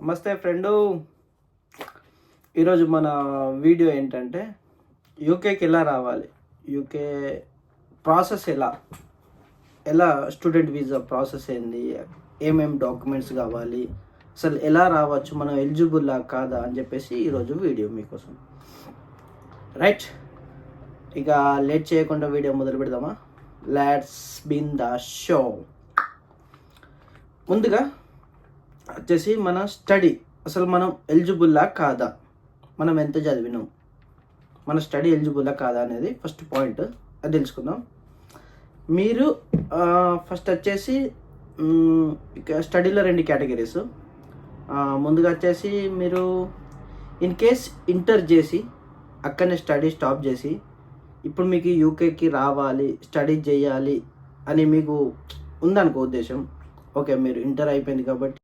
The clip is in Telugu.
నమస్తే ఫ్రెండు. ఈరోజు మన వీడియో ఏంటంటే యూకేకి ఎలా రావాలి, యూకే ప్రాసెస్ ఎలా స్టూడెంట్ వీసా ప్రాసెస్ ఏంది, ఏమేమి డాక్యుమెంట్స్ కావాలి, అసలు ఎలా రావచ్చు, మనం ఎలిజిబుల్లా కాదా అని చెప్పేసి ఈరోజు వీడియో మీకోసం. రైట్, ఇక లేట్ చేయకుండా వీడియో మొదలు పెడదామా? Let's begin the show. ముందుగా వచ్చేసి మన స్టడీ, అసలు మనం ఎలిజిబుల్లా కాదా, మనం ఎంత చదివినాం, మన స్టడీ ఎలిజిబుల్లా కాదా అనేది ఫస్ట్ పాయింట్. అది తెలుసుకుందాం. మీరు ఫస్ట్ వచ్చేసి స్టడీలో 2 కేటగిరీస్. ముందుగా వచ్చేసి మీరు ఇన్ కేస్ ఇంటర్ చేసి అక్కడనే స్టడీ స్టాప్ చేసి ఇప్పుడు మీకు యూకేకి రావాలి, స్టడీ చేయాలి అని మీకు ఉందనుకో ఉద్దేశం. ఓకే, మీరు ఇంటర్ అయిపోయింది కాబట్టి